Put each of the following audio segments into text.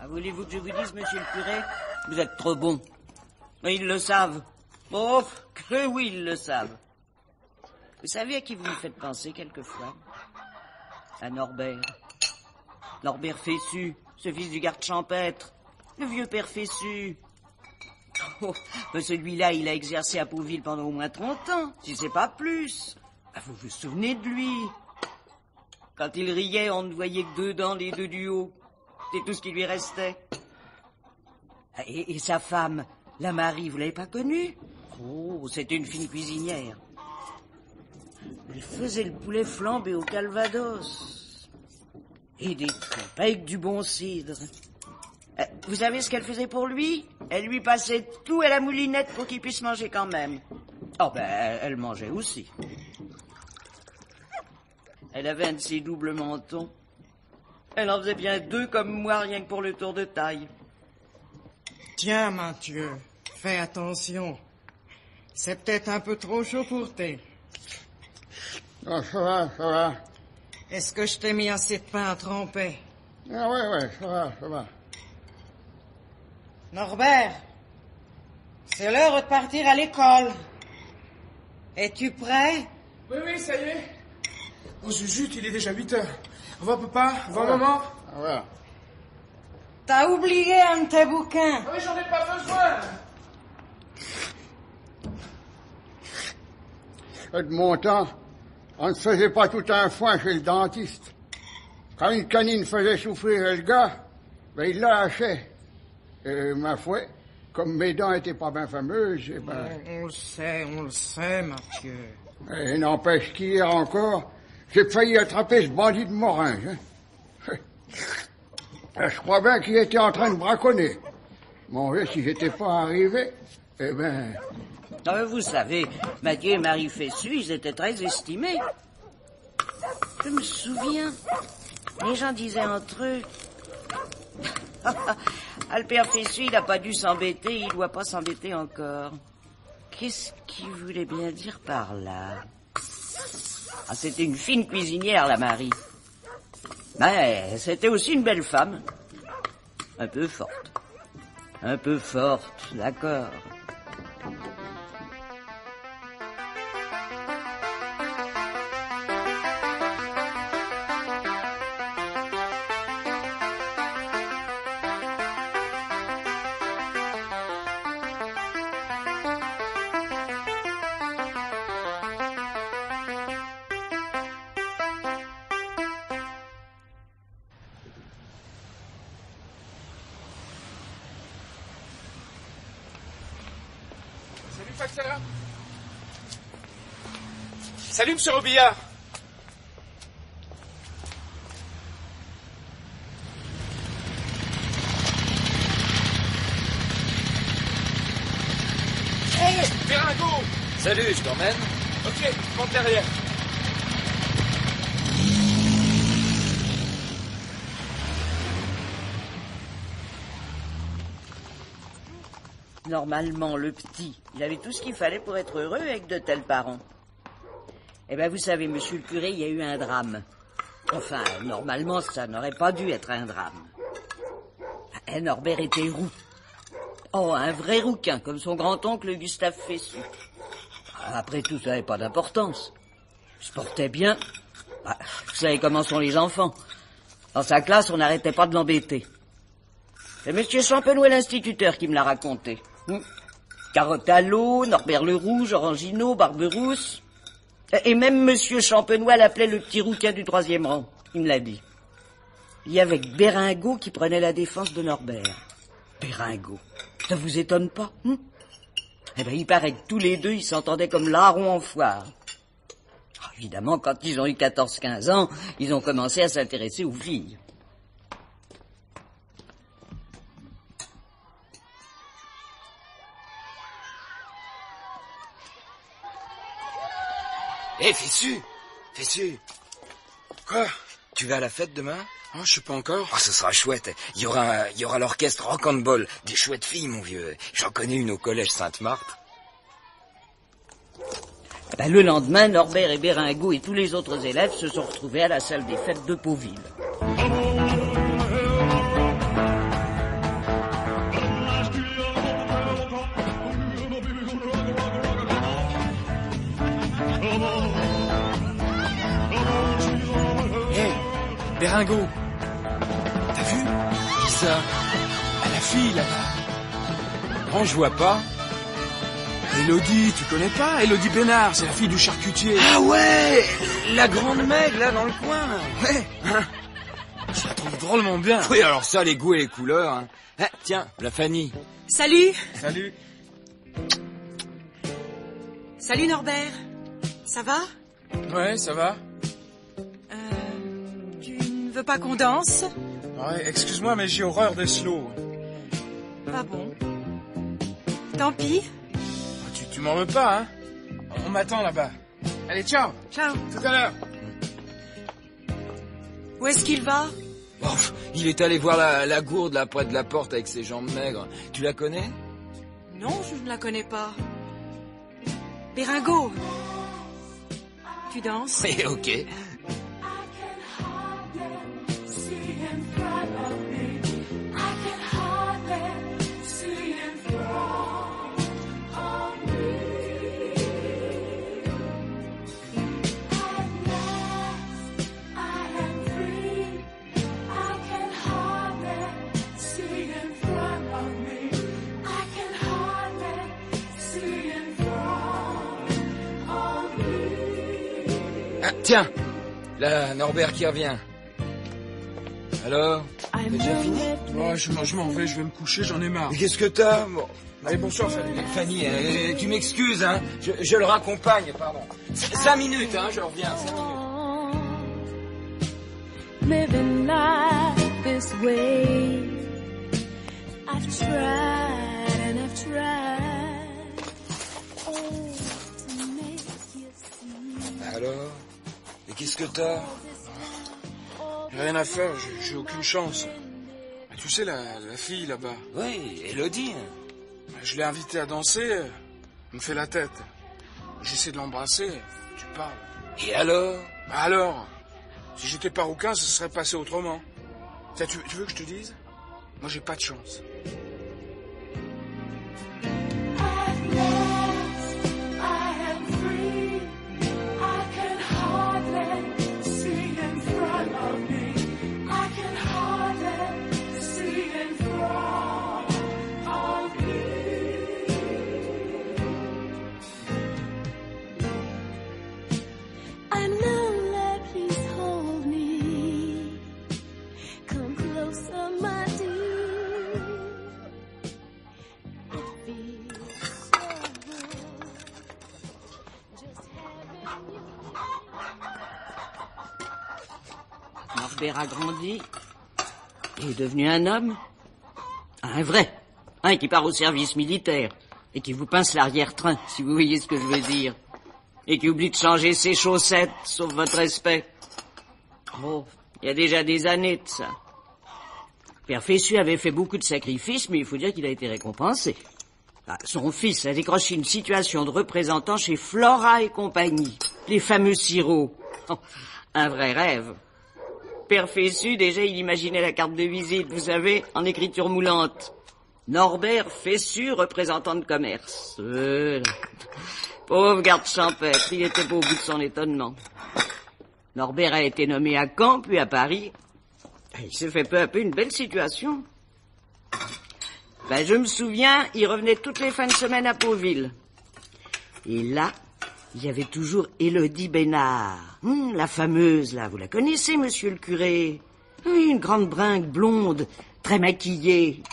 Voulez-vous que je vous dise, monsieur le curé? Vous êtes trop bon. Mais ils le savent. Oh, que oui, ils le savent. Vous savez à qui vous me faites penser quelquefois? À Norbert. Norbert Fessu, ce fils du garde champêtre. Le vieux père Fessu. Oh, mais celui-là, il a exercé à Pauville pendant au moins 30 ans, si c'est pas plus. Ah, vous vous souvenez de lui? Quand il riait, on ne voyait que 2 dents, les 2 du haut. C'est tout ce qui lui restait. Et sa femme, la Marie, vous l'avez pas connue? Oh, c'était une fine cuisinière. Elle faisait le poulet flambé au calvados. Et des crêpes avec du bon cidre. Vous savez ce qu'elle faisait pour lui? Elle lui passait tout à la moulinette pour qu'il puisse manger quand même. Oh ben, elle mangeait aussi. Elle avait un de ses doubles mentons. Elle en faisait bien 2 comme moi, rien que pour le tour de taille. Tiens, Mathieu, fais attention. C'est peut-être un peu trop chaud pour thé. Ah, ça va, ça va. Est-ce que je t'ai mis assez de pain à tremper? Ah ouais, ça va, ça va. Norbert, c'est l'heure de partir à l'école. Es-tu prêt? Oui, ça y est. Oh, zut, il est déjà 8 heures. Au revoir, papa. Au revoir, maman. Au revoir. T'as oublié un de tes bouquins. Ah oui, j'en ai pas besoin. De mon temps, on ne faisait pas tout un foin chez le dentiste. Quand une canine faisait souffrir le gars, ben il la hachait. Et ma foi, comme mes dents étaient pas bien fameuses, eh ben... On le sait, Mathieu. Et n'empêche qu'hier encore, j'ai failli attraper ce bandit de Morin. Hein. Je crois bien qu'il était en train de braconner. Mon Dieu, si j'étais pas arrivé, eh ben... Non, vous savez, Mathieu et Marie Fessu, ils étaient très estimés. Je me souviens, les gens disaient entre eux... Ah, le père Fessu, il n'a pas dû s'embêter, il doit pas s'embêter encore. Qu'est-ce qu'il voulait bien dire par là? Ah, c'était une fine cuisinière, la Marie. Mais c'était aussi une belle femme. Un peu forte. Un peu forte, d'accord. Salut, facteur. Salut, monsieur Robillard. Hey, Véringo. Salut, je t'emmène. Ok, monte derrière. Normalement, le petit, il avait tout ce qu'il fallait pour être heureux avec de tels parents. Eh bien, vous savez, monsieur le curé, il y a eu un drame. Enfin, normalement, ça n'aurait pas dû être un drame. Norbert était roux. Oh, un vrai rouquin, comme son grand-oncle Gustave Fessu. Après tout, ça n'avait pas d'importance. Il se portait bien. Vous savez comment sont les enfants. Dans sa classe, on n'arrêtait pas de l'embêter. C'est monsieur Champenois, l'instituteur, qui me l'a raconté. Carotte à l'eau, Norbert le Rouge, Orangino, Barberousse. Et même monsieur Champenois l'appelait le petit rouquin du 3e rang. Il me l'a dit. il y avait Béringot qui prenait la défense de Norbert. Béringot, ça vous étonne pas, hein? Eh ben, il paraît que tous les deux, ils s'entendaient comme larrons en foire. Alors, évidemment, quand ils ont eu 14-15 ans, ils ont commencé à s'intéresser aux filles. Hé, Fessu! Quoi? Tu vas à la fête demain? Oh, je sais pas encore. Oh, ce sera chouette. Il y aura l'orchestre rock and ball. Des chouettes filles, mon vieux. J'en connais une au collège Sainte-Marthe. Ben, le lendemain, Norbert et Béringot et tous les autres élèves se sont retrouvés à la salle des fêtes de Pauville. Hé, Béringot. T'as vu? Qui ça? À la fille, là-bas. Non, je vois pas. Élodie, tu connais pas? Élodie Bénard, c'est la fille du charcutier. Ah ouais! La grande maigre, là, dans le coin. Ouais. Hein? Je la trouve drôlement bien. Oui, alors ça, les goûts et les couleurs. Hein. Ah, tiens, la Fanny. Salut. Salut. Salut Norbert. Ça va? Ouais, ça va? Tu ne veux pas qu'on danse? Ouais, excuse-moi, mais j'ai horreur des slow. Ah bon? Tant pis. Tu m'en veux pas, hein? On m'attend là-bas. Allez, ciao. Ciao. Tout à l'heure. Où est-ce qu'il va? Oh, il est allé voir la gourde, là, près de la porte, avec ses jambes maigres. Tu la connais? Non, je ne la connais pas. Béringot. Tu danses? Oui, ok. Ah, tiens, là, Norbert qui revient. Alors, t'as déjà fini? Ouais, je m'en vais, je vais me coucher, j'en ai marre. Mais qu'est-ce que t'as? Bon. Allez, bonsoir, Fanny. Fanny, tu m'excuses, hein. Je le raccompagne, pardon. 5 minutes, hein, je reviens, 5 minutes. Living life this way, I've tried and I've tried, oh, to make you see. Alors? Et qu'est-ce que t'as? J'ai rien à faire, j'ai aucune chance. Mais tu sais, la fille là-bas, Oui, Élodie. je l'ai invitée à danser, elle me fait la tête. J'essaie de l'embrasser, tu parles. Et alors? Bah alors, si j'étais pas rouquin, ça serait passé autrement. Tiens, tu veux que je te dise? Moi, j'ai pas de chance. I know that please hold me, come closer, my dear. It feels so good, just having you. Norbert a grandi. Il est devenu un homme. Un vrai. Un qui part au service militaire. Et qui vous pince l'arrière-train, si vous voyez ce que je veux dire. Et qui oublie de changer ses chaussettes, sauf votre respect. Oh, il y a déjà des années de ça. Père Fessu avait fait beaucoup de sacrifices, mais il faut dire qu'il a été récompensé. Ah, son fils a décroché une situation de représentant chez Flora et compagnie, les fameux sirops. Oh, un vrai rêve. Père Fessu, déjà, il imaginait la carte de visite, vous savez, en écriture moulante. Norbert Fessu, représentant de commerce. Pauvre garde champêtre, il était pas au bout de son étonnement. Norbert a été nommé à Caen, puis à Paris. Il s'est fait peu à peu une belle situation. Ben, je me souviens, il revenait toutes les fins de semaine à Pauville. Et là, il y avait toujours Élodie Bénard. La fameuse, là, vous la connaissez, monsieur le curé? Une grande bringue blonde, très maquillée.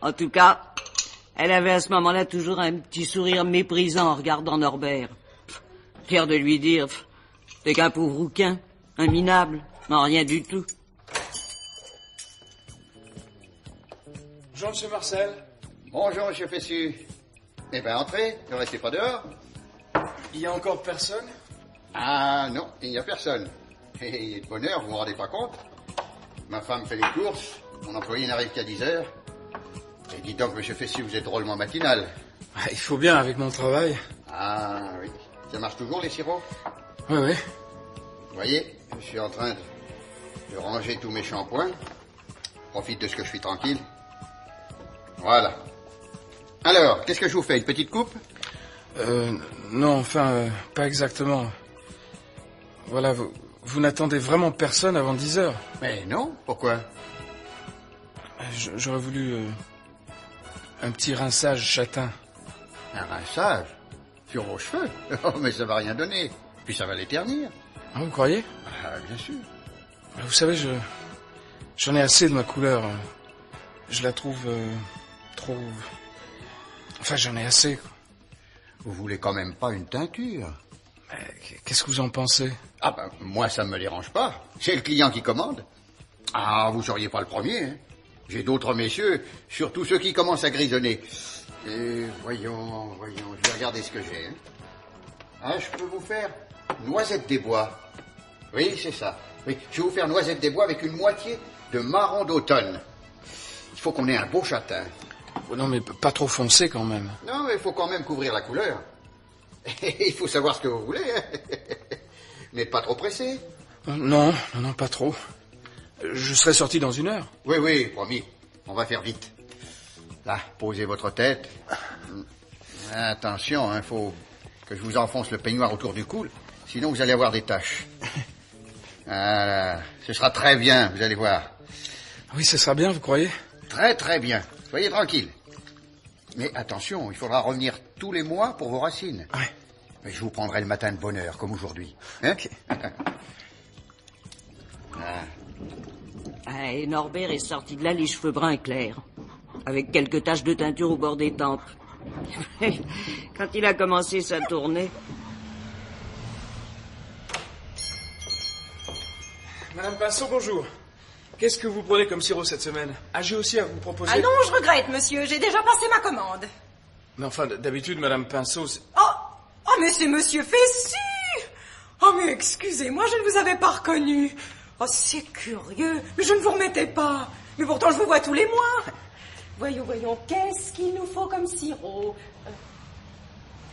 En tout cas, elle avait à ce moment-là toujours un petit sourire méprisant en regardant Norbert. Fier de lui dire, t'es qu'un pauvre rouquin, un minable, non rien du tout. Bonjour, monsieur Marcel. Bonjour, monsieur Fessu. Eh ben, entrez, ne restez pas dehors. Il y a encore personne? Ah non, il n'y a personne. Et il est de bonne heure, vous vous rendez pas compte? Ma femme fait les courses, mon employé n'arrive qu'à 10 heures. Et dites donc, monsieur Fessu, vous êtes drôlement matinal. Ah, il faut bien avec mon travail. Ah oui. Ça marche toujours, les sirops? Oui, oui. Vous voyez, je suis en train de ranger tous mes shampoings. Profite de ce que je suis tranquille. Voilà. Alors, qu'est-ce que je vous fais? Une petite coupe? Non, enfin, pas exactement. Voilà, vous n'attendez vraiment personne avant 10 heures. Mais non, pourquoi? J'aurais voulu un petit rinçage châtain. Un rinçage? Sur vos cheveux? Oh, mais ça va rien donner. Puis ça va les ternir. Ah, vous croyez? Ah, bien sûr. Vous savez, j'en ai assez de ma couleur. Je la trouve trop... Enfin, j'en ai assez. Vous voulez quand même pas une teinture? Qu'est-ce que vous en pensez? Ah ben, moi, ça ne me dérange pas. C'est le client qui commande. Ah, vous seriez pas le premier, hein. J'ai d'autres messieurs, surtout ceux qui commencent à grisonner. Et voyons, je vais regarder ce que j'ai. Hein. Ah, je peux vous faire noisette des bois. Oui, c'est ça. Oui, je vais vous faire noisette des bois avec une moitié de marron d'automne. Il faut qu'on ait un beau châtain. Non, mais pas trop foncé quand même. Non, mais il faut quand même couvrir la couleur. Il faut savoir ce que vous voulez. Hein. N'êtes pas trop pressé? Non, pas trop. Je serai sorti dans 1 heure. Oui, promis. On va faire vite. Là, posez votre tête. Attention, hein, faut que je vous enfonce le peignoir autour du cou, sinon vous allez avoir des taches. Voilà, ce sera très bien, vous allez voir. Oui, ce sera bien, vous croyez? Très, très bien. Soyez tranquille. Mais attention, il faudra revenir tous les mois pour vos racines. Ouais. Mais je vous prendrai le matin de bonne heure, comme aujourd'hui. Hein? Okay. Ah, et Norbert est sorti de là les cheveux bruns clairs, avec quelques taches de teinture au bord des tempes. Quand il a commencé sa tournée... Madame Pinceau, bonjour. Qu'est-ce que vous prenez comme sirop cette semaine? Ah, j'ai aussi à vous proposer... Ah non, je regrette, monsieur. J'ai déjà passé ma commande. Mais enfin, d'habitude, Madame Pinceau... Oh, mais c'est monsieur Fessu. Oh, mais excusez-moi, je ne vous avais pas reconnu. Oh, c'est curieux. Mais je ne vous remettais pas. Mais pourtant, je vous vois tous les mois. Voyons, qu'est-ce qu'il nous faut comme sirop?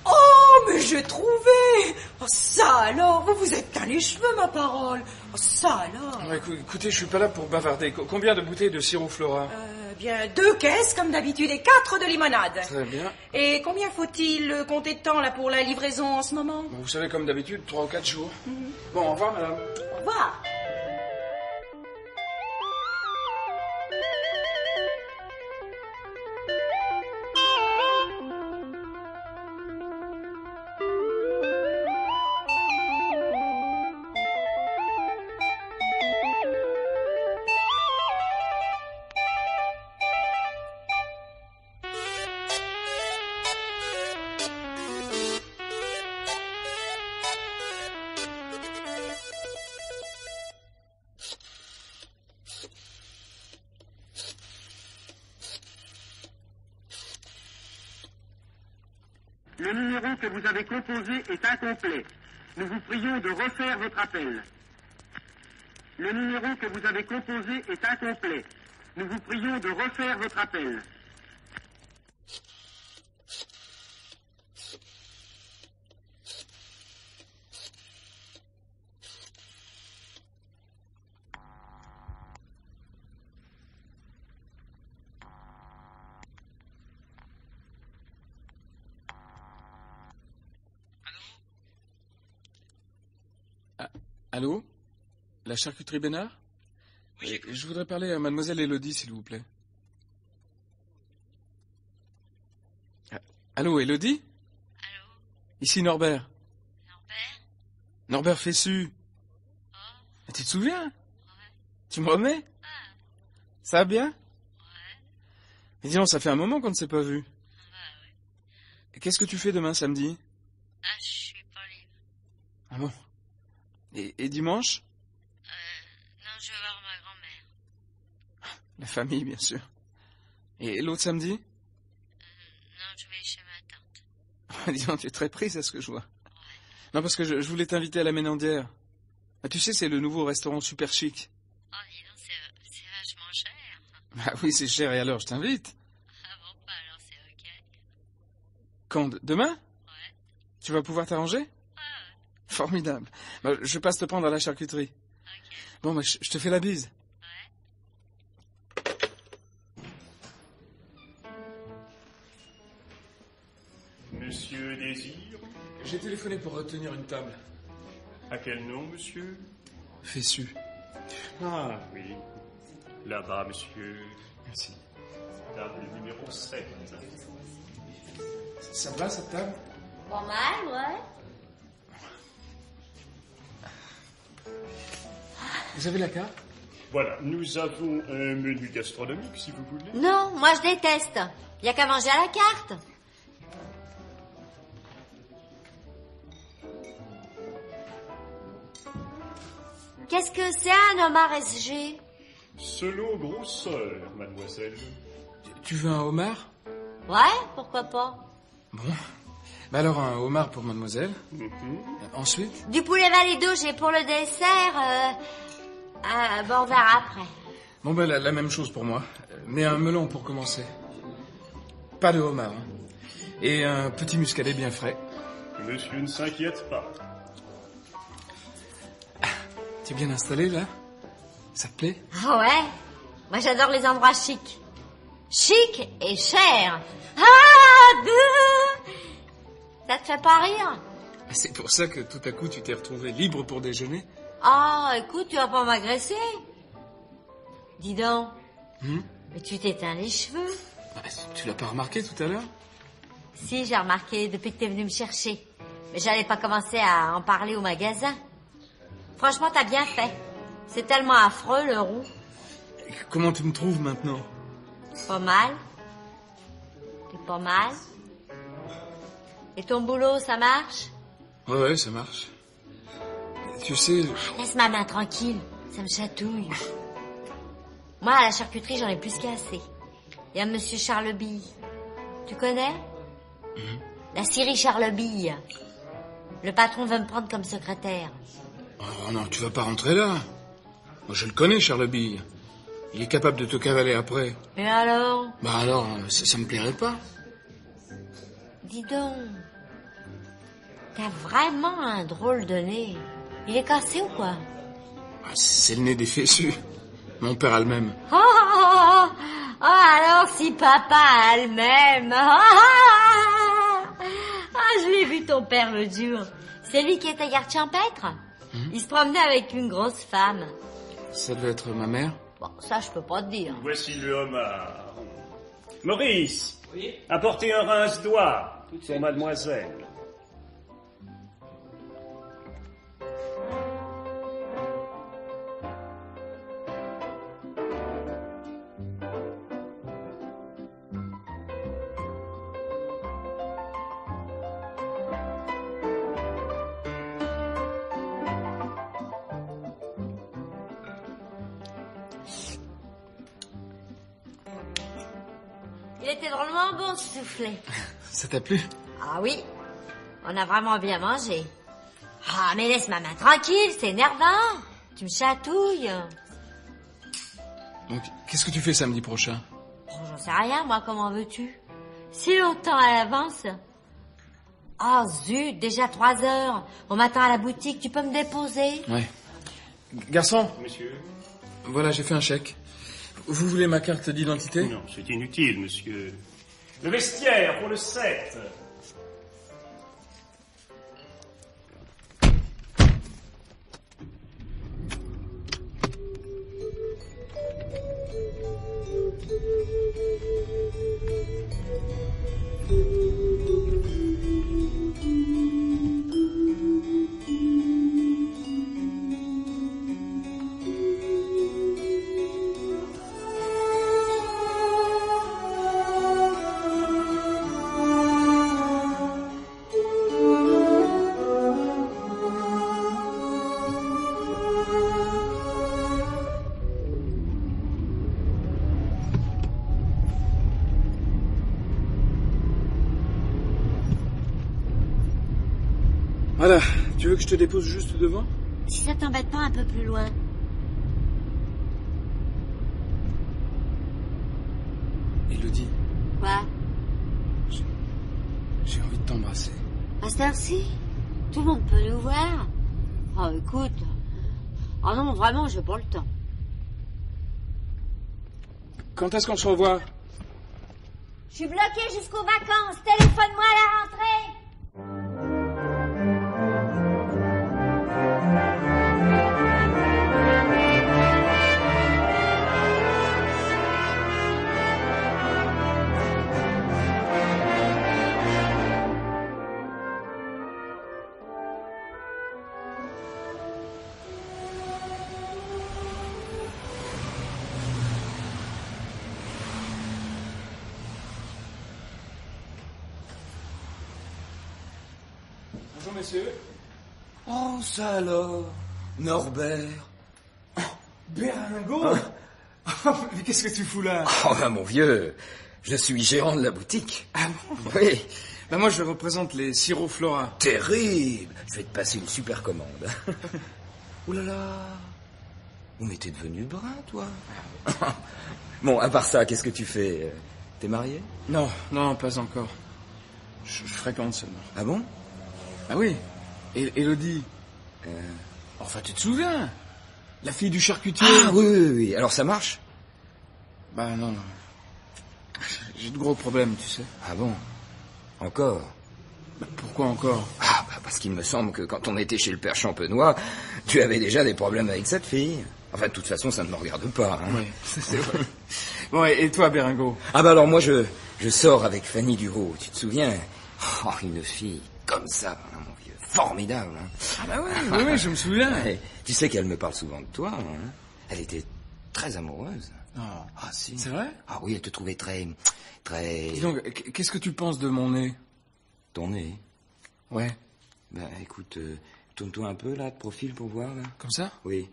Oh, mais j'ai trouvé. Oh, ça alors, vous vous êtes teint les cheveux, ma parole. Oh, ça alors. Ouais, écoutez, je suis pas là pour bavarder. Combien de bouteilles de sirop Flora? Bien, 2 caisses, comme d'habitude, et 4 de limonade. Très bien. Et combien faut-il compter de temps, là, pour la livraison en ce moment? Bon, vous savez, comme d'habitude, 3 ou 4 jours. Bon, au revoir, madame. Au revoir. Le numéro que vous avez composé est incomplet. Nous vous prions de refaire votre appel. Le numéro que vous avez composé est incomplet. Nous vous prions de refaire votre appel. Allô? La charcuterie Bénard? Oui, je voudrais parler à mademoiselle Élodie, s'il vous plaît. Allô, Élodie? Allô? Ici Norbert. Norbert? Norbert Fessu. Oh? Tu te souviens? Ouais. Tu me remets? Ça va bien? Mais dis donc, ça fait un moment qu'on ne s'est pas vu. Et qu'est-ce que tu fais demain samedi? Ah, je suis pas libre. Ah bon? Et dimanche? Non, je vais voir ma grand-mère. La famille, bien sûr. Et l'autre samedi? Non, je vais chez ma tante. Dis donc, tu es très prise à ce que je vois. Non, parce que je voulais t'inviter à la Ménandière. Ah, tu sais, c'est le nouveau restaurant super chic. Oh, dis donc, c'est vachement cher. Ah oui, c'est cher, et alors, je t'invite. Ah bon, bah alors c'est ok. Quand? Demain? Ouais. Tu vas pouvoir t'arranger? Ouais. Formidable. Bah, je passe te prendre à la charcuterie. Ok. Bon, bah, je te fais la bise. Monsieur Désir? J'ai téléphoné pour retenir une table. À quel nom, monsieur? Fessu. Ah, oui. Là-bas, monsieur. Merci. Table numéro 7. Ça te va, cette table? Pas mal, ouais. Vous avez la carte? Voilà, nous avons un menu gastronomique, si vous voulez. Non, moi je déteste. Y a qu'à manger à la carte. Qu'est-ce que c'est un homard SG? Selon grosseur, mademoiselle. Tu veux un homard? Ouais, pourquoi pas. Bon. Bah alors, un homard pour mademoiselle. Ensuite? Du poulet Valédouche et pour le dessert, bon, on verra après. Bon, bah la même chose pour moi. Mais un melon pour commencer. Pas de homard, hein. Et un petit muscadet bien frais. Monsieur ne s'inquiète pas. T'es bien installé, là? Ça te plaît? Ah ouais? Moi j'adore les endroits chics. Chic et cher. Ah, beuh! Ça te fait pas rire? C'est pour ça que tout à coup tu t'es retrouvé libre pour déjeuner? Ah, écoute, tu vas pas m'agresser. Dis donc. Mais tu t'éteins les cheveux. Bah, tu l'as pas remarqué tout à l'heure? Si, j'ai remarqué depuis que t'es venu me chercher. Mais j'allais pas commencer à en parler au magasin. Franchement, t'as bien fait. C'est tellement affreux, le roux. Comment tu me trouves maintenant? Pas mal. T'es pas mal. Et ton boulot, ça marche? Ouais, ça marche. Tu sais... Laisse ma main tranquille, ça me chatouille. Moi, à la charcuterie, j'en ai plus qu'assez. Il y a monsieur Charlebille. Tu connais? La Syrie Charlebille. Le patron veut me prendre comme secrétaire. Oh non, tu vas pas rentrer là. Moi, je le connais, Charlebille. Il est capable de te cavaler après. Et alors? Bah alors, ça me plairait pas. Dis donc, t'as vraiment un drôle de nez. Il est cassé ou quoi? C'est le nez des fessus. Mon père a le même. Oh, alors si papa a le même. Je l'ai vu ton père le jour. C'est lui qui était garde champêtre. Il se promenait avec une grosse femme. Ça devait être ma mère. Bon, ça je peux pas te dire. Voici le homard. Maurice, apportez un rince-doigt pour mademoiselle. Il était drôlement bon ce soufflet. Ça t'a plu? Ah oui, on a vraiment bien mangé. Ah, mais laisse ma main tranquille, c'est énervant. Tu me chatouilles. Donc, qu'est-ce que tu fais samedi prochain? Oh, j'en sais rien, moi, comment veux-tu? Si longtemps à l'avance. Oh, zut, déjà 3 heures. On m'attend à la boutique, tu peux me déposer? Ouais. Garçon, Monsieur? voilà, j'ai fait un chèque. Vous voulez ma carte d'identité? Non, c'est inutile, monsieur. Le vestiaire pour le 7. Voilà, tu veux que je te dépose juste devant? Si ça t'embête pas un peu plus loin. Élodie, Quoi? j'ai envie de t'embrasser. À cette heure-ci? Tout le monde peut nous voir? Oh, écoute. Oh non, vraiment, j'ai pas le temps. Quand est-ce qu'on se revoit? Je suis bloquée jusqu'aux vacances. Téléphone-moi à la rentrée. Bonjour, messieurs. Oh, ça alors, Norbert. Béringot. Mais qu'est-ce que tu fous là? Oh, ben, mon vieux, je suis gérant de la boutique. Ah bon? Oui. Ben moi, je représente les sirops Flora. Terrible. Je vais te passer une super commande. Ouh là là. Oh, mais t'es devenu brun, toi. Bon, à part ça, qu'est-ce que tu fais? T'es marié? Non, non, pas encore. Je fréquente seulement. Ah bon? Ah oui. Élodie. Enfin, tu te souviens? La fille du charcutier. Ah oui, oui, oui. Alors ça marche? Bah non, non. J'ai de gros problèmes, tu sais. Ah bon? Encore? Bah, pourquoi encore? Ah, bah parce qu'il me semble que quand on était chez le père Champenois, tu avais déjà des problèmes avec cette fille. Enfin, de toute façon, ça ne me regarde pas. Hein. Oui, c'est vrai. Bon, et toi, Béringot? Ah bah alors moi, je sors avec Fanny Duro, tu te souviens? Oh, une fille comme ça, hein, mon vieux. Formidable. Hein. Ah bah oui, oui, je me souviens. Et tu sais qu'elle me parle souvent de toi. Hein. Elle était très amoureuse. Non. Ah si. C'est vrai? Ah oui, elle te trouvait très... Dis donc, qu'est-ce que tu penses de mon nez? Ton nez? Ouais. Ben écoute, tourne-toi un peu là, de profil pour voir. Là. Comme ça? Oui.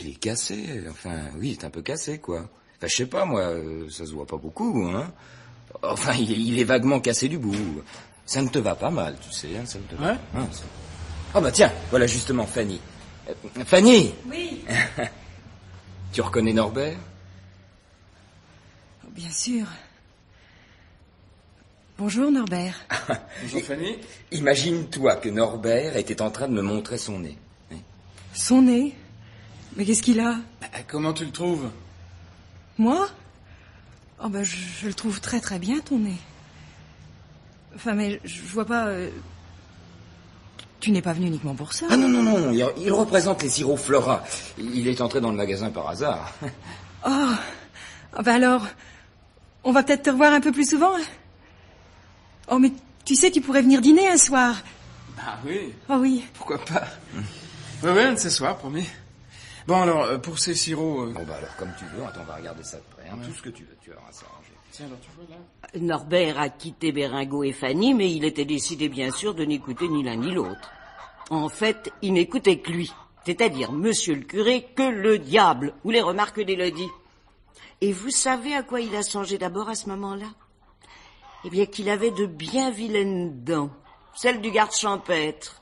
Il est cassé, enfin, oui, il est un peu cassé, quoi. Enfin, je sais pas, moi, ça se voit pas beaucoup, hein. Enfin, il est vaguement cassé du bout. Ça ne te va pas mal, tu sais, hein, ça ne te va Ouais? pas. Oh bah tiens, voilà justement Fanny. Fanny! Oui. Tu reconnais Norbert? Bien sûr. Bonjour Norbert. Bonjour Fanny. Imagine-toi que Norbert était en train de me montrer son nez. Hein. Son nez? Mais qu'est-ce qu'il a? Comment tu le trouves? Moi? Oh ben je le trouve très très bien ton nez. Enfin mais je vois pas... Tu n'es pas venu uniquement pour ça? Ah non, non, non, il représente les sirops Flora. Il est entré dans le magasin par hasard. Oh, ben alors, on va peut-être te revoir un peu plus souvent. Hein? Oh mais tu sais, tu pourrais venir dîner un soir. Ah oui. Oh oui. Pourquoi pas? Oui, un de ces soirs, promis. Bon alors, pour ces sirops... Bon bah alors comme tu veux, attends, on va regarder ça de près. Hein. Ouais. Tout ce que tu veux, tu vas s'arranger. Tiens, alors tu vois là... Norbert a quitté Béringot et Fanny, mais il était décidé bien sûr de n'écouter ni l'un ni l'autre. En fait, il n'écoutait que lui, c'est-à-dire monsieur le curé, que le diable, ou les remarques d'Élodie. Et vous savez à quoi il a songé d'abord à ce moment-là? Eh bien qu'il avait de bien vilaines dents, celles du garde champêtre.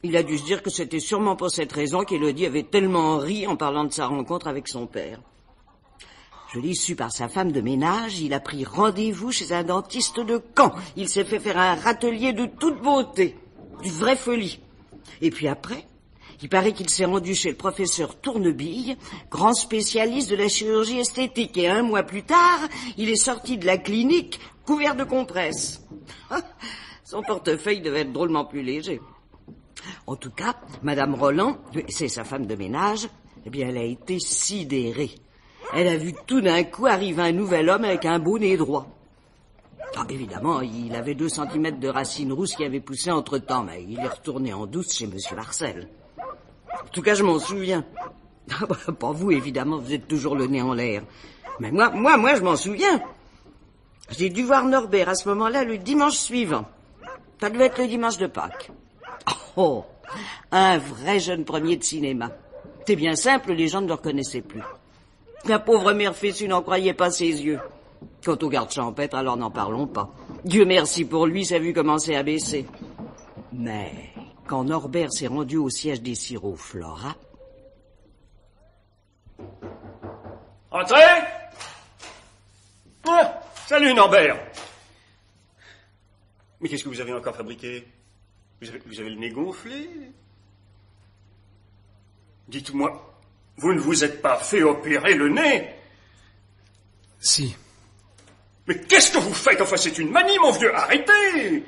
Il a dû se dire que c'était sûrement pour cette raison qu'Élodie avait tellement ri en parlant de sa rencontre avec son père. Je l'ai su par sa femme de ménage, il a pris rendez-vous chez un dentiste de Caen. Il s'est fait faire un râtelier de toute beauté, du vrai folie. Et puis après, il paraît qu'il s'est rendu chez le professeur Tournebille, grand spécialiste de la chirurgie esthétique. Et 1 mois plus tard, il est sorti de la clinique couvert de compresses. Son portefeuille devait être drôlement plus léger. En tout cas, Madame Roland, c'est sa femme de ménage, eh bien, elle a été sidérée. Elle a vu tout d'un coup arriver un nouvel homme avec un beau nez droit. Ah, évidemment, il avait 2 centimètres de racines rousses qui avaient poussé entre-temps, mais il est retourné en douce chez Monsieur Marcel. En tout cas, je m'en souviens. Ah, bah, pas vous, évidemment, vous êtes toujours le nez en l'air. Mais moi, je m'en souviens. J'ai dû voir Norbert à ce moment-là le dimanche suivant. Ça devait être le dimanche de Pâques. Oh, un vrai jeune premier de cinéma. C'est bien simple, les gens ne le reconnaissaient plus. La pauvre mère Fessu n'en croyait pas ses yeux. Quant au garde champêtre, alors n'en parlons pas. Dieu merci pour lui, sa vue commençait à baisser. Mais quand Norbert s'est rendu au siège des sirops Flora... Entrez! Ah, salut Norbert! Mais qu'est-ce que vous avez encore fabriqué? Vous avez le nez gonflé? Dites-moi, vous ne vous êtes pas fait opérer le nez? Si. Mais qu'est-ce que vous faites? Enfin, c'est une manie, mon vieux, arrêtez!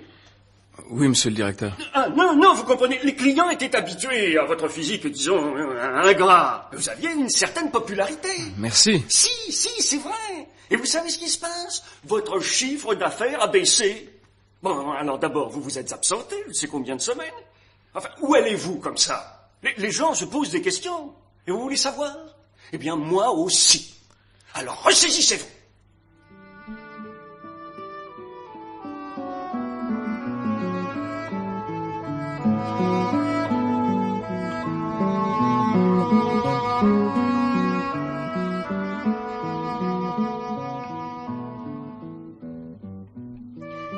Oui, monsieur le directeur. Ah, non, vous comprenez, les clients étaient habitués à votre physique, disons, ingrat. Vous aviez une certaine popularité. Merci. Si, c'est vrai. Et vous savez ce qui se passe? Votre chiffre d'affaires a baissé. Bon, alors d'abord, vous vous êtes absenté, je ne sais combien de semaines. Enfin, où allez-vous comme ça? Les gens se posent des questions. Et vous voulez savoir? Eh bien, moi aussi. Alors, ressaisissez-vous.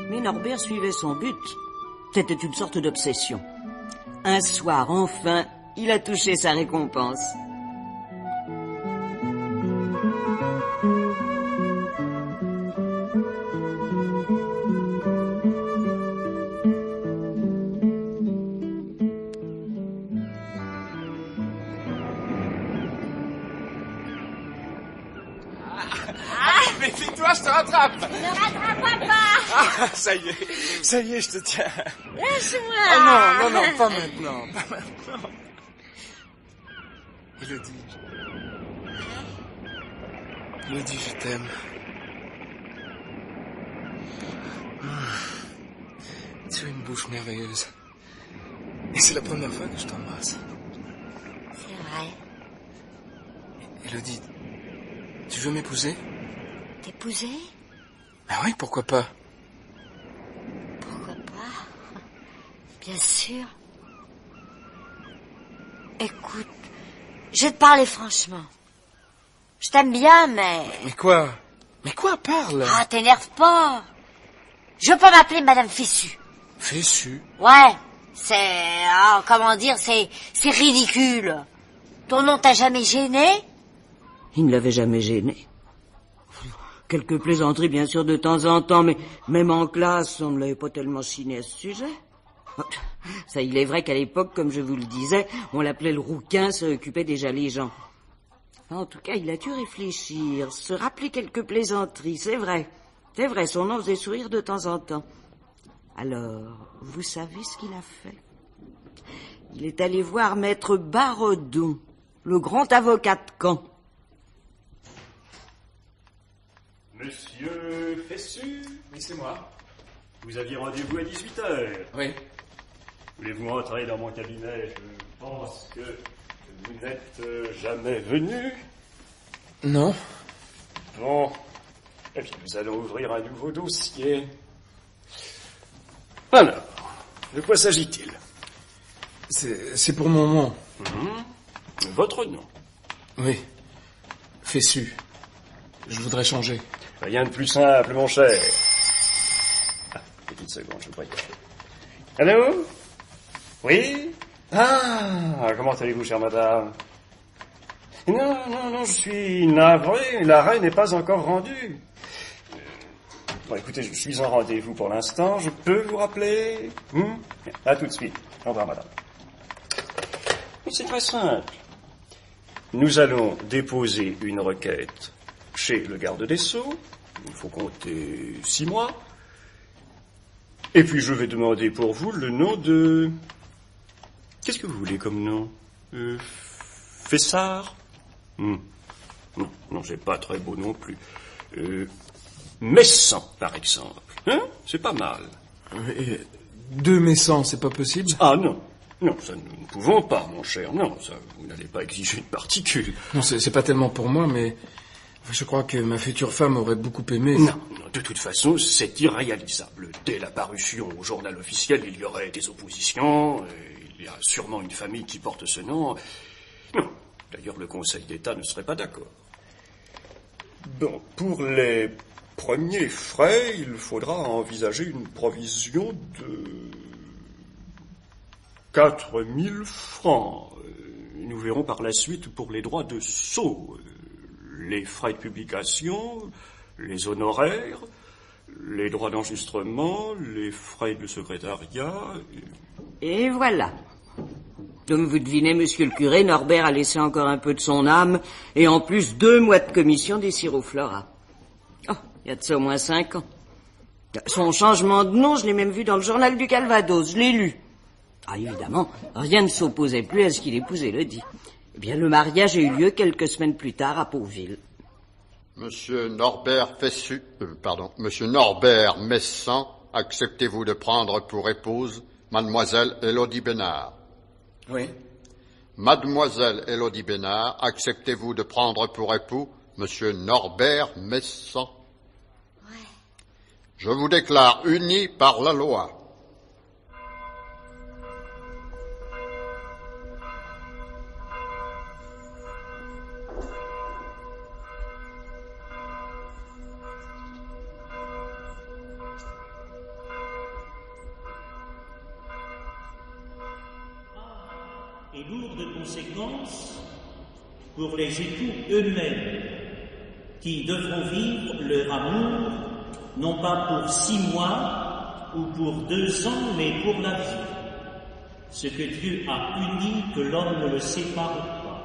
Mais Norbert suivait son but. C'était une sorte d'obsession. Un soir, enfin, il a touché sa récompense. Méfie-toi, je te rattrape. Ne rattrape pas. Ah, ça y est, je te tiens. Lâche-moi. Oh non, pas maintenant. Élodie. Élodie, je t'aime. Tu as une bouche merveilleuse. Et c'est la première fois que je t'embrasse. C'est vrai. Élodie, tu veux m'épouser? T'épouser? Ah oui, pourquoi pas? Pourquoi pas? Bien sûr. Écoute, je vais te parler franchement. Je t'aime bien, mais... Mais quoi? Parle. Ah, t'énerve pas. Je veux pas m'appeler Madame Fessu. Fessu? Ouais, c'est... comment dire, c'est ridicule. Ton nom t'a jamais gêné? Il ne l'avait jamais gêné. Quelques plaisanteries, bien sûr, de temps en temps, mais même en classe, on ne l'avait pas tellement chiné à ce sujet. Ça, il est vrai qu'à l'époque, comme je vous le disais, on l'appelait le rouquin, s'occupait déjà les gens. En tout cas, il a dû réfléchir, se rappeler quelques plaisanteries, c'est vrai. C'est vrai, son nom faisait sourire de temps en temps. Alors, vous savez ce qu'il a fait? Il est allé voir maître Barodon, le grand avocat de Caen. Monsieur Fessu? Oui, c'est moi. Vous aviez rendez-vous à 18h. Oui. Voulez-vous entrer dans mon cabinet? Je pense que vous n'êtes jamais venu. Non. Bon. Eh bien, nous allons ouvrir un nouveau dossier. Alors, de quoi s'agit-il? C'est pour mon nom. Votre nom? Oui. Fessu. Je voudrais changer. Rien de plus simple, mon cher. Ah, petite seconde, je crois. Allô? Oui? Ah, comment allez-vous, chère madame? Non, je suis navré, l'arrêt n'est pas encore rendu. Bon, écoutez, je suis en rendez-vous pour l'instant, je peux vous rappeler? À tout de suite. Au revoir, madame. C'est très simple. Nous allons déposer une requête chez le garde des Sceaux. Il faut compter 6 mois. Et puis je vais demander pour vous le nom de... Qu'est-ce que vous voulez comme nom? Fessard? Non, c'est pas très beau non plus. Messan, par exemple. Hein? C'est pas mal. Et 2 Messans, c'est pas possible? Ah non, ça nous ne pouvons pas, mon cher. Non, ça, vous n'allez pas exiger une particule. Non, c'est pas tellement pour moi, mais je crois que ma future femme aurait beaucoup aimé. Non, de toute façon, c'est irréalisable. Dès la parution au journal officiel, il y aurait des oppositions, il y a sûrement une famille qui porte ce nom. Non, d'ailleurs, le Conseil d'État ne serait pas d'accord. Bon, pour les premiers frais, il faudra envisager une provision de 4 000 francs. Nous verrons par la suite pour les droits de sceau, les frais de publication, les honoraires, les droits d'enregistrement, les frais de secrétariat. Et voilà. Comme vous devinez, monsieur le curé, Norbert a laissé encore un peu de son âme, et en plus 2 mois de commission des Siroflora. Oh, il y a de ça au moins 5 ans. Son changement de nom, je l'ai même vu dans le journal du Calvados, je l'ai lu. Ah, évidemment, rien ne s'opposait plus à ce qu'il épousait Elodie. Eh bien, le mariage a eu lieu quelques semaines plus tard à Pauville. Monsieur Norbert Monsieur Norbert Messan, acceptez-vous de prendre pour épouse mademoiselle Élodie Bénard? Oui. Mademoiselle Élodie Bénard, acceptez-vous de prendre pour époux monsieur Norbert Messan? Ouais. Je vous déclare unis par la loi. Et lourde de conséquences pour les époux eux-mêmes, qui devront vivre leur amour, non pas pour 6 mois ou pour 2 ans, mais pour la vie. Ce que Dieu a uni, que l'homme ne le sépare pas.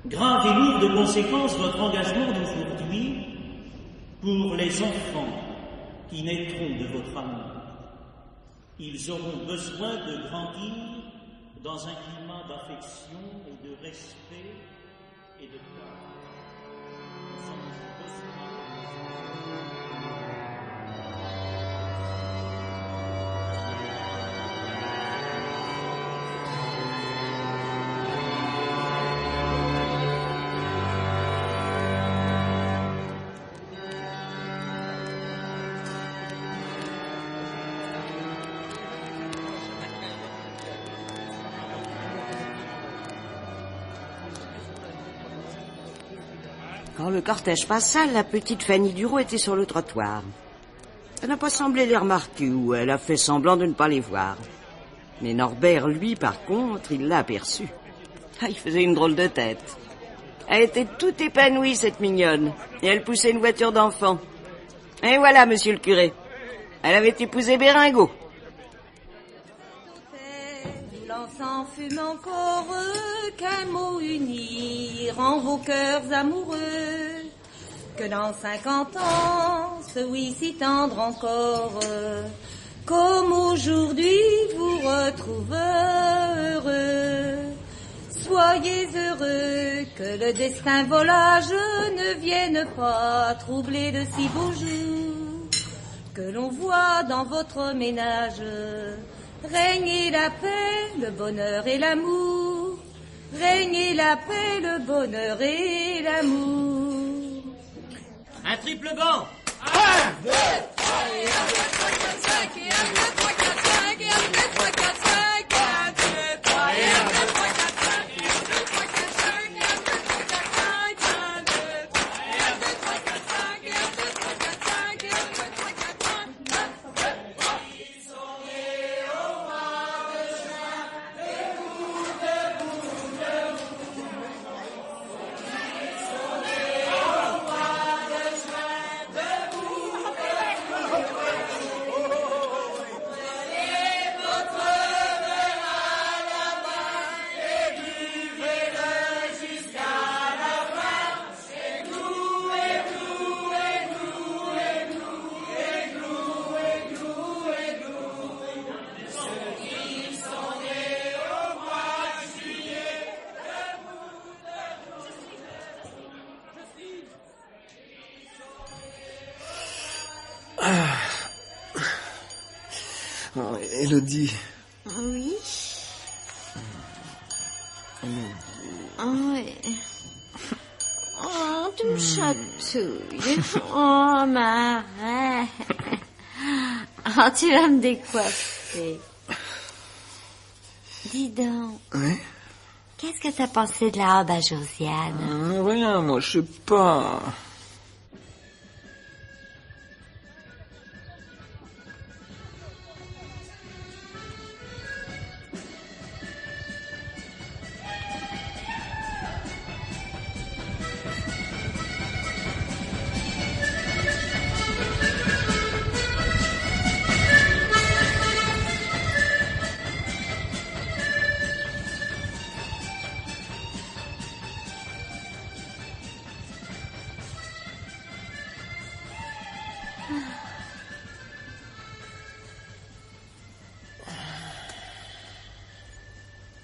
Grave et lourde de conséquences votre engagement d'aujourd'hui pour les enfants qui naîtront de votre amour. Ils auront besoin de grandir dans un climat d'affection et de respect et de peur. Nous avons Quand le cortège passa, la petite Fanny Duro était sur le trottoir. Elle n'a pas semblé les remarquer ou elle a fait semblant de ne pas les voir. Mais Norbert, lui, par contre, il l'a aperçue. Ah, il faisait une drôle de tête. Elle était toute épanouie, cette mignonne, et elle poussait une voiture d'enfant. Et voilà, monsieur le curé. Elle avait épousé Béringot. L'encens fume encore, qu'un mot uni rend vos cœurs amoureux. Que dans 50 ans, ce oui si tendre encore, comme aujourd'hui vous retrouve heureux. Soyez heureux, que le destin volage ne vienne pas troubler de si beaux jours. Que l'on voit dans votre ménage régner la paix, le bonheur et l'amour. Régner la paix, le bonheur et l'amour. un triple banc. 1, 2, 3, et 1, 2, 3, 4, 5, et 1, 2, 3, 4, 5, et 1, 2, 3, 4, 5, 1, 2, 3, et 1, 2, 3, 4, 5, et 1, 2, 3, 4, 5, et 1, 2, 3, 4, 5, 1, 2, 3, et 1, 2, 3, 4, 5, et 1, 2, 3, 4, 5, et 1, 2, 3, 4, 5, 1, 2, 3. Ils sont nés au mois de juin, debout, debout, debout. Ils sont nés au mois de juin, debout, debout, debout. Prenez votre verre à la main et buvez-le jusqu'à la fin. Et nous, et nous, et nous, et nous, et nous, et nous, et nous. Ceux qui sont nés au mois de juillet, debout, Oh, Élodie. Oui. Oh, oui. Oh, tu me chatouilles. Oh, ma reine. Oh, tu vas me décoiffer. Dis donc, Oui. qu'est-ce que t'as pensé de la robe à Josiane? Rien, moi, je sais pas.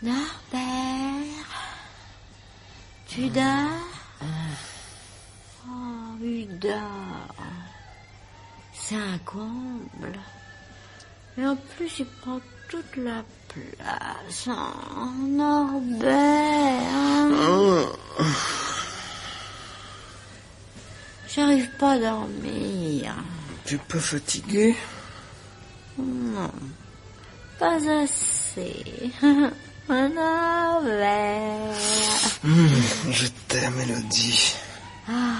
Norbert, tu dors? Oh, il dort. C'est un comble. Et en plus, il prend toute la place. Oh, Norbert. J'arrive pas à dormir. Tu es pas fatigué? Non, pas assez. Norbert. Je t'aime, Élodie. Ah,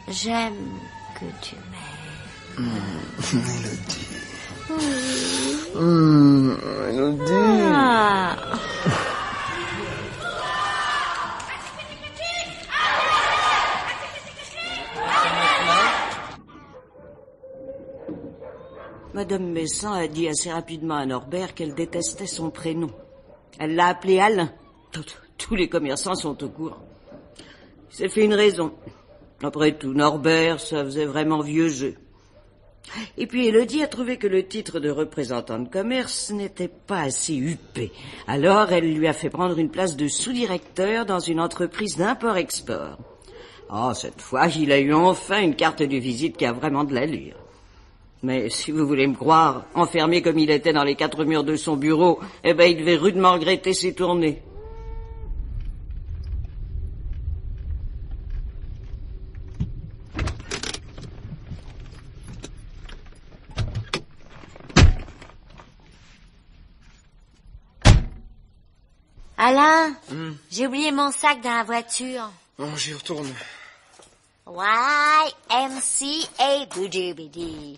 j'aime que tu m'aimes. Élodie. Oui. Élodie. Ah. Madame Messin a dit assez rapidement à Norbert qu'elle détestait son prénom. Elle l'a appelé Alain. Tous les commerçants sont au courant. Il s'est fait une raison. Après tout, Norbert, ça faisait vraiment vieux jeu. Et puis Élodie a trouvé que le titre de représentant de commerce n'était pas assez huppé. Alors elle lui a fait prendre une place de sous-directeur dans une entreprise d'import-export. Oh, cette fois, il a eu enfin une carte de visite qui a vraiment de l'allure. Mais si vous voulez me croire, enfermé comme il était dans les 4 murs de son bureau, il devait rudement regretter ses tournées. Alain, j'ai oublié mon sac dans la voiture. Non, j'y retourne. YMCA, boudjoubidi.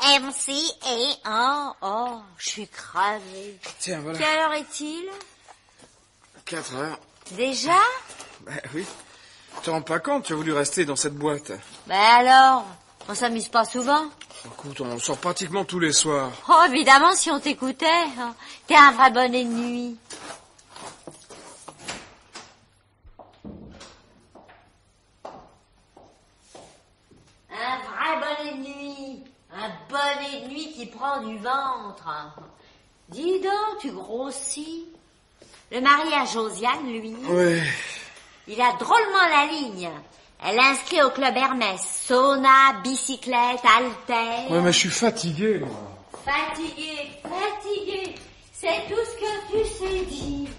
YMCA, oh, je suis crevée. Tiens, voilà. Quelle heure est-il? 4 heures. Déjà? Ben oui. Tu te rends pas compte, tu as voulu rester dans cette boîte. Ben alors, on s'amuse pas souvent? Écoute, on sort pratiquement tous les soirs. Oh, évidemment, si on t'écoutait. T'es un vrai bonnet de nuit. Un vrai bonnet de nuit. Un bonnet de nuit qui prend du ventre. Dis donc, tu grossis. Le mari à Josiane, lui. Ouais. Il a drôlement la ligne. Elle est inscrite au club Hermès. Sauna, bicyclette, haltère. Ouais, mais je suis fatigué, moi. Fatigué, fatigué. C'est tout ce que tu sais dire.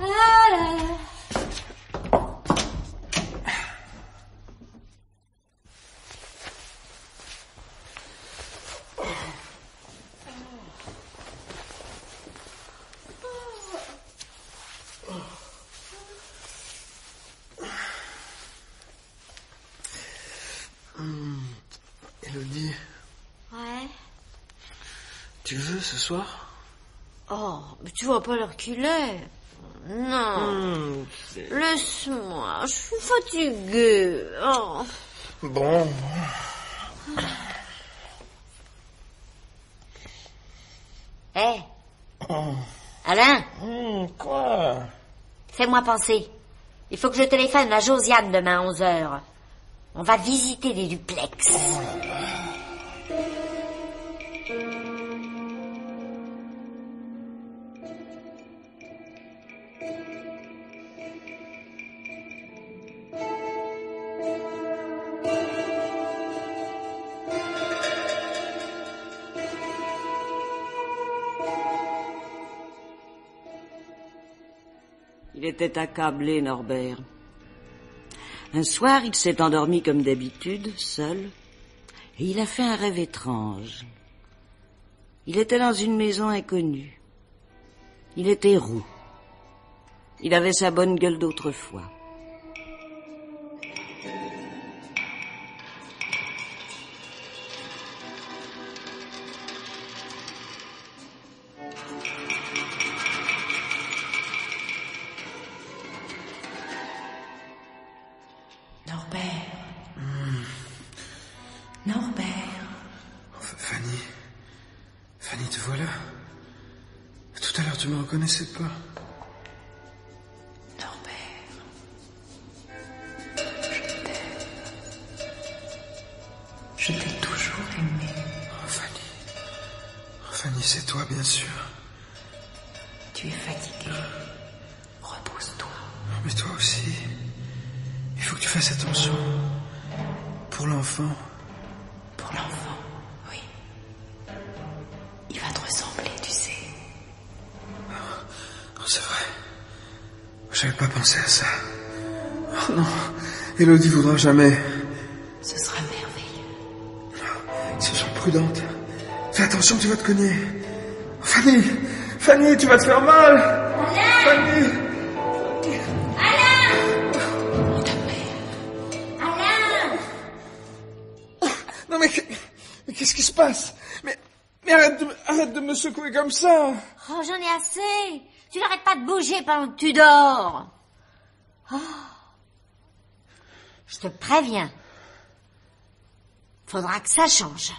Ah là là. Élodie, Ouais. tu veux ce soir? Oh, mais tu vas pas le reculer. Non. Laisse-moi, je suis fatiguée. Oh. Bon. Hé. Alain. Quoi? Fais-moi penser. Il faut que je téléphone à Josiane demain à 11h. On va visiter des duplex. Il était accablé, Norbert. Un soir, il s'est endormi comme d'habitude, seul, et il a fait un rêve étrange. Il était dans une maison inconnue. Il était roux. Il avait sa bonne gueule d'autrefois. Fanny, te voilà. Tout à l'heure, tu me reconnaissais pas. Norbert, Je t'ai toujours aimé. Oh, Fanny. Oh, Fanny, c'est toi, bien sûr. Tu es fatiguée. Repose-toi. Mais toi aussi. Il faut que tu fasses attention. Pour l'enfant. Pour l'enfant, oui. Il va te ressembler, tu sais. Oh, c'est vrai. J'avais pas pensé à ça. Oh non. Élodie voudra jamais. Ce sera merveilleux. Sois prudente. Fais attention, tu vas te cogner. Fanny! Fanny, tu vas te faire mal! Alain! Fanny! Alain! Non mais qu'est-ce qui se passe? Mais arrête de me secouer comme ça! Oh, j'en ai assez. Tu n'arrêtes pas de bouger pendant que tu dors. Oh. Je te préviens. Faudra que ça change.